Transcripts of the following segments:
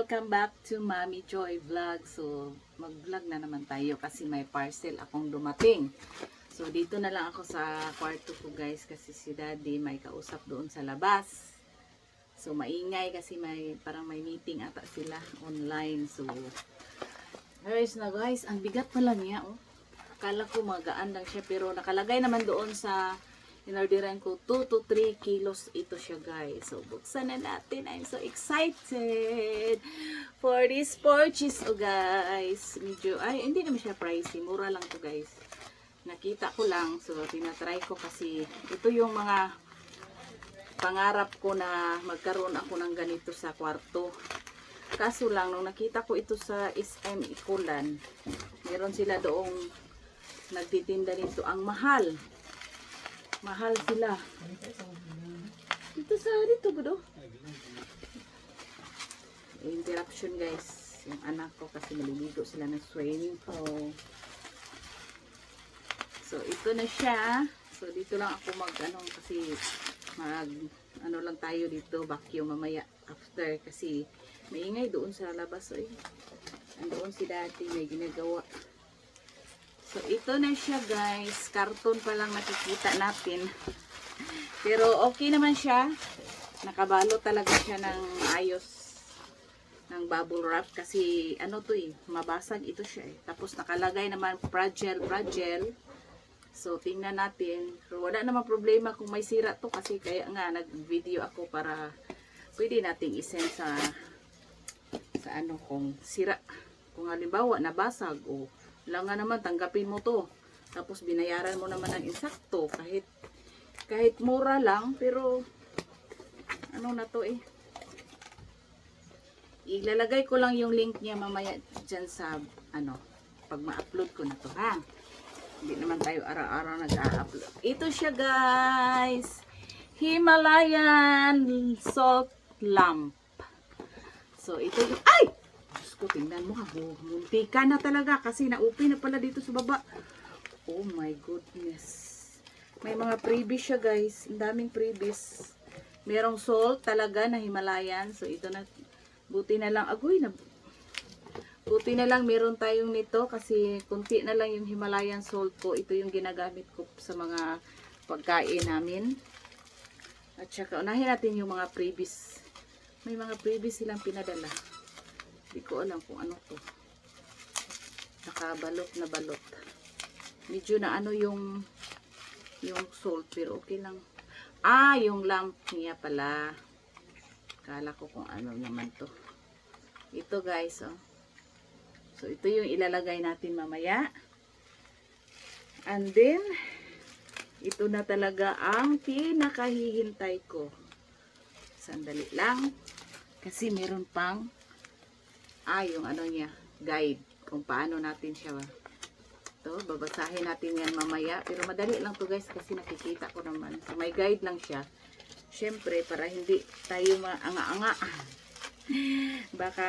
welcome back to Mommy Joy Vlog. So, mag-vlog na naman tayo kasi may parcel akong dumating. So, dito na lang ako sa kwarto ko guys kasi si Daddy may kausap doon sa labas. So, maingay kasi parang may meeting ata sila online. So, guys na guys, ang bigat pala niya oh. Akala ko magaan lang siya pero nakalagay naman doon sa inorderan ko 2 to 3 kilos ito siya guys. So buksan na natin. I'm so excited for this purchase oh guys. Medyo hindi naman siya pricey. Mura lang to guys. Nakita ko lang. So tinatry ko kasi ito yung mga pangarap ko na magkaroon ako ng ganito sa kwarto. Kaso lang nung nakita ko ito sa SM Ikulan, meron sila doong nagtitinda nito. Ang mahal. Mahal sila. Dito gudo. Interruption guys. Yung anak ko kasi maliligo sila ng swimming pool. So ito na siya. So dito lang ako kasi lang tayo dito vacuum mamaya after kasi maingay doon sa labas oy. Andoon si Daddy may ginagawa. So, ito na siya guys. Karton pa lang nakikita natin. Pero okay naman siya. Nakabalot talaga siya ng ayos. Ng bubble wrap. Kasi mabasag ito siya eh. Tapos nakalagay naman fragile. So, tingnan natin. Pero wala naman problema kung may sira to. Kasi kaya nga nag-video ako para pwede nating isend sa kung sira. Kung halimbawa nabasag o lang nga naman, tanggapin mo to. Tapos binayaran mo naman ng insakto. Kahit mura lang, pero na to eh. Ilalagay ko lang yung link niya mamaya dyan sa pag ma-upload ko na to ha. Hindi naman tayo araw-araw nag-a-upload. Ito siya guys. Himalayan salt lamp. So ito yung Diyos ko, tingnan mo ha. Muntika na talaga kasi naupi na pala dito sa baba. Oh my goodness. May mga freebies siya guys. Ang daming freebies. Merong salt talaga na Himalayan. So ito na. Buti na lang. Buti na lang meron tayong nito kasi kunti na lang yung Himalayan salt ko. Ito yung ginagamit ko sa mga pagkain namin. At saka unahin natin yung mga freebies. May mga freebies silang pinadala. Hindi ko alam kung ano to. Nakabalot na balot. Medyo na yung salt pero okay lang. Yung lamp niya pala. Kala ko kung ano naman to. Ito guys oh. So ito yung ilalagay natin mamaya. And then ito na talaga ang pinakahihintay ko. Sandali lang. Kasi meron pang yung niya, guide kung paano natin siya babasahin natin yan mamaya, pero madali lang to guys kasi nakikita ko naman, so, may guide lang siya syempre para hindi tayo maanga-anga. Baka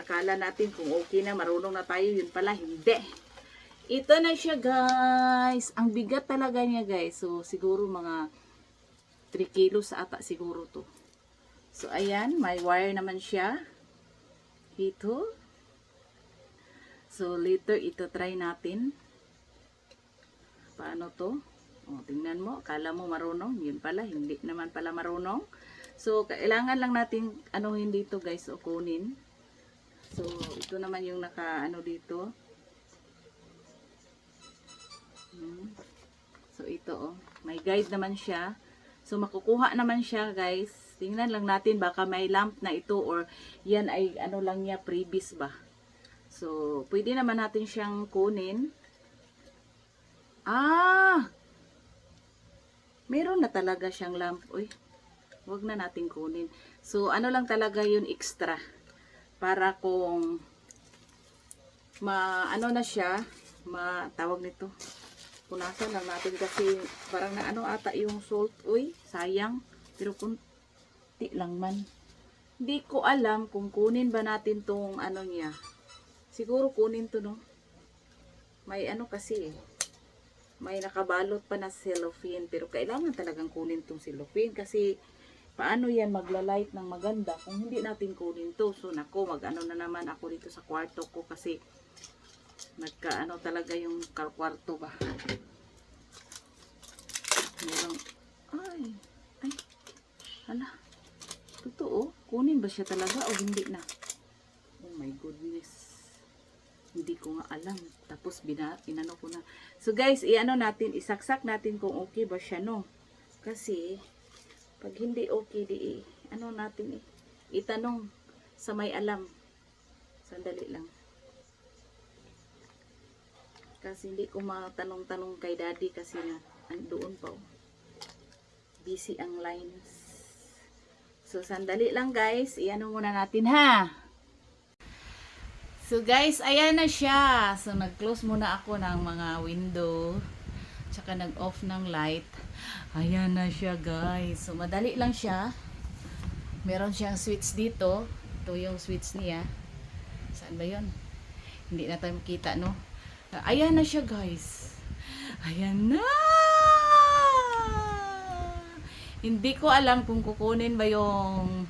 akala natin kung okay na, marunong na tayo, yun pala hindi. Ito na siya guys, ang bigat talaga niya guys, so siguro mga 3 kilos ata siguro to. So ayan, may wire naman siya ito. So later ito try natin. Paano to? Tingnan mo, akala mo marunong, yun pala hindi naman pala marunong. So kailangan lang natin anuhin dito guys o kunin. So ito naman yung dito. So ito may guide naman siya. So makukuha naman siya guys. Tingnan lang natin baka may lamp na ito or yan ay lang niya freebies ba. So pwede naman natin siyang kunin. Meron na talaga siyang lamp. Uy, wag na natin kunin. So lang talaga yun extra. Para kung na siya, tawag nito. Punasan lang natin kasi parang na ata yung salt. Uy, sayang. Pero lang man. Hindi ko alam kung kunin ba natin tong niya. Siguro kunin to no. May kasi may nakabalot pa na cellophane pero kailangan talagang kunin tong cellophane kasi paano yan magla-light ng maganda kung hindi natin kunin to. So nako, mag-ano na naman ako dito sa kwarto ko kasi nagkaano talaga yung kwarto ba. Merong, ay, ay, hala, totoo, kunin ba siya talaga o hindi na? Oh my goodness. Hindi ko nga alam. Tapos inano ko na. So guys, iano natin, isaksak natin kung okay ba siya, no? Kasi pag hindi okay, di ano natin itanong sa may alam. Sandali lang. Kasi hindi ko matanong-tanong kay daddy kasi na andoon pa. Busy ang lines. So sandali lang guys, iano muna natin ha. So guys, ayan na siya. So nag-close muna ako ng mga window. Tsaka nag-off ng light. Ayan na siya guys. So madali lang siya. Meron siyang switch dito. Ito yung switch niya. Saan ba yun? Hindi na tayo makita, no? Ayan na siya guys. Ayan na! Hindi ko alam kung kukunin ba yung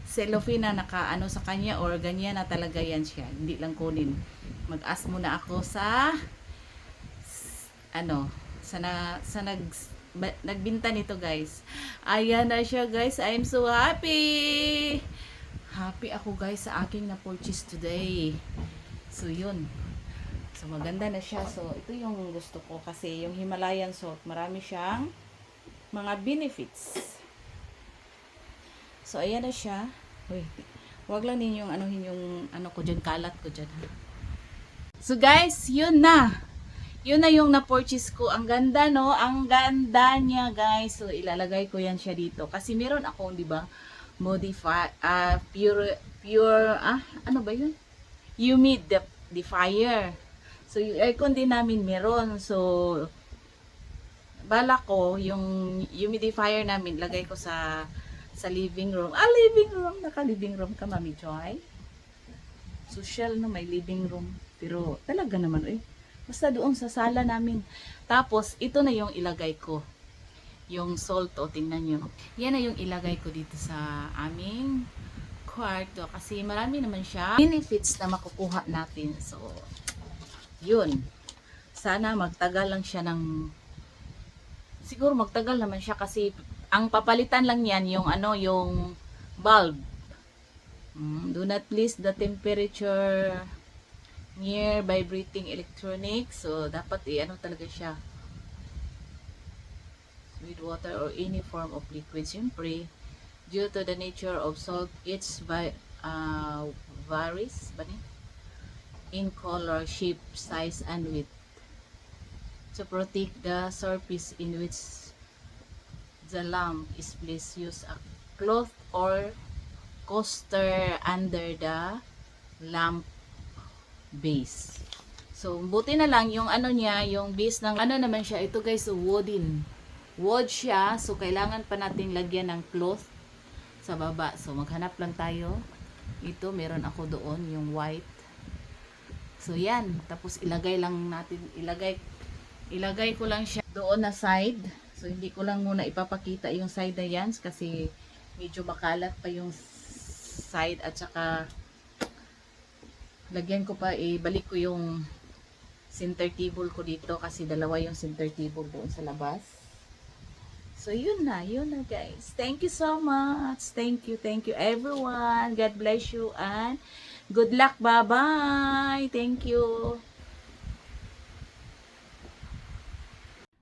cellophane na nakaano sa kanya or ganyan na talaga yan siya. Hindi lang kunin. Mag-ask muna ako sa ano, nagbinta nito guys. Ayan na siya guys. I'm so happy. Happy ako guys sa aking na-purchase today. So yun. So maganda na siya. So ito yung gusto ko kasi yung Himalayan salt, marami siyang mga benefits. So, ayan na siya. Uy, wag lang ninyong anuhin yung ano ko dyan, kalat ko dyan. So, guys, yun na. Yun na yung na-purchase ko. Ang ganda, no? Ang ganda niya, guys. So, ilalagay ko yan siya dito. Kasi meron akong, di ba, ano ba yun? Humidifier. So, yung aircon din namin meron. So, bala ko, yung humidifier namin, lagay ko sa living room. Living room. Naka-living room ka, Mami Joy. Social, no? May living room. Pero, talaga naman, basta doon sa sala namin. Tapos, ito na yung ilagay ko. Yung salt, tingnan nyo. Yan na yung ilagay ko dito sa aming kwarto. Kasi, marami naman siya benefits na makukuha natin. So, yun. Sana magtagal lang siya ng siguro magtagal naman siya kasi ang papalitan lang yan yung yung bulb. Do not list the temperature near vibrating electronics. So dapat talaga siya with water or any form of liquid. Siyempre, due to the nature of salt, it's varies in color, shape, size, and width. To protect the surface in which the lamp is placed, use a cloth or coaster under the lamp base. So, buti na lang yung niya, yung base ng naman siya. Ito guys, so wooden. Wood siya. So, kailangan pa nating lagyan ng cloth sa baba. So, maghanap lang tayo. Ito, meron ako doon, yung white. So, yan. Tapos, ilagay ko lang siya doon na side. So, hindi ko lang muna ipapakita yung side na yan kasi medyo makalat pa yung side at saka lagyan ko pa, balik ko yung center table ko dito kasi dalawa yung center table doon sa labas. So, yun na guys. Thank you so much. Thank you everyone. God bless you and good luck. Bye-bye. Thank you.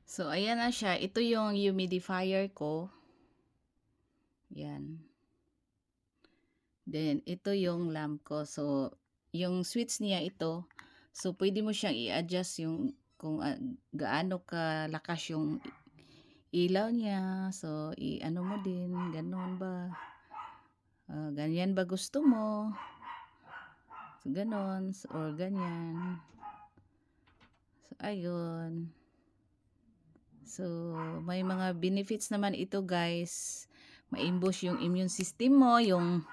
So, ayan na siya. Ito yung humidifier ko. Yan. Then, ito yung lamp ko. So, yung switch niya ito. So, pwede mo siyang i-adjust yung kung gaano kalakas yung ilaw niya. So, i-ano mo din. Ganon ba? Ganyan ba gusto mo? So, ganon. Or ganyan. So, ayun. So, may mga benefits naman ito guys. Ma-imbush yung immune system mo, yung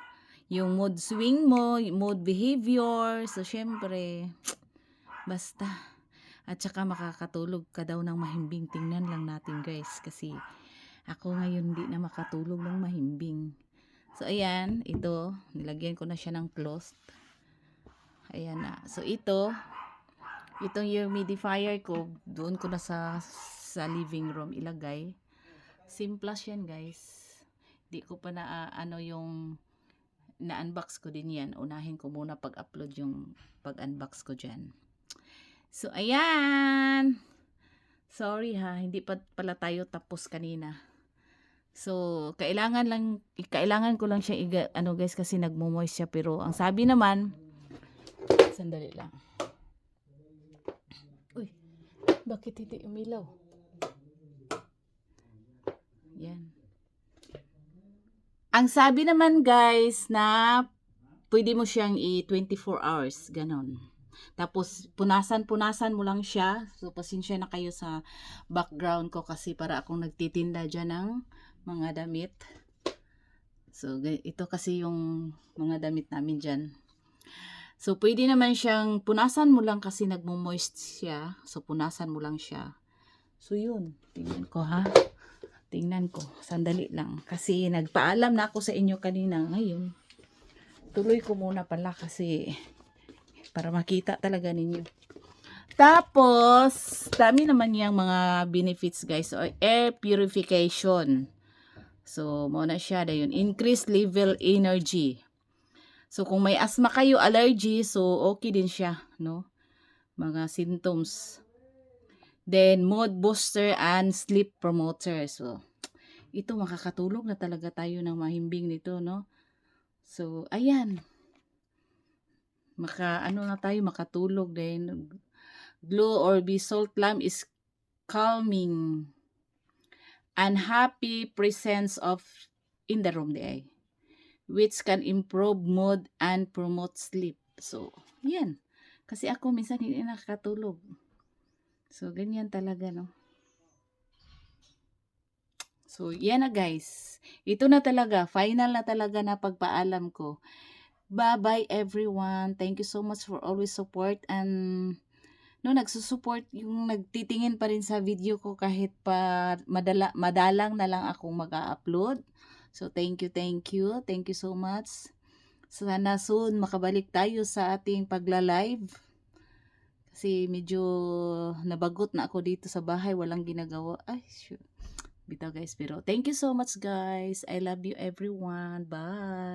mood swing mo, yung mood behavior. So, syempre, basta. At saka makakatulog ka daw ng mahimbing. Tingnan lang natin guys. Kasi, Ako ngayon hindi na makatulog ng mahimbing. So, ayan, ito, nilagyan ko na siya ng cloth. Ayan na. So, itong humidifier ko, doon ko na sa living room ilagay. Simplas yan, guys. Di ko pa na, yung na-unbox ko din yan. Unahin ko muna pag-upload yung pag-unbox ko dyan. So, ayan. Sorry ha, hindi pa pala tayo tapos kanina. So, kailangan ko lang siya guys, kasi nagmo-moist siya, pero ang sabi naman, sandali lang. Uy, bakit hindi umilaw? Yan. Ang sabi naman guys na pwede mo siyang 24 hours, ganon. Tapos punasan mo lang siya. So pasensya na kayo sa background ko kasi para akong nagtitinda dyan ng mga damit. So ito kasi yung mga damit namin dyan. So pwede naman siyang punasan mo lang kasi nagmo-moist siya. So punasan mo lang siya. So yun, tingnan ko ha. Tingnan ko, sandali lang. Kasi nagpaalam na ako sa inyo kanina. Ngayon, tuloy ko muna pala kasi para makita talaga ninyo. Tapos, dami naman yung mga benefits guys. So, air purification. So, muna siya na yun. Increase level energy. So, kung may asthma kayo, allergy, so okay din siya, no? Mga symptoms. Then, mood booster and sleep promoter. So, ito makakatulog na talaga tayo ng mahimbing nito, no? So, ayan. Na tayo makatulog din. Glow or be salt lamp is calming and happy presence of in the room day, which can improve mood and promote sleep. So, yan. Kasi ako minsan hindi nakakatulog. So, ganyan talaga, no? So, yan na guys. Ito na talaga. Final na talaga na pagpaalam ko. Bye-bye everyone. Thank you so much for always support and nagsusupport yung nagtitingin pa rin sa video ko kahit pa madalang na lang akong mag-upload. So, thank you. Thank you so much. Sana soon makabalik tayo sa ating pagla-live. Kasi medyo nabagot na ako dito sa bahay. Walang ginagawa. Ay, sure. Bitaw guys. Pero thank you so much guys. I love you everyone. Bye.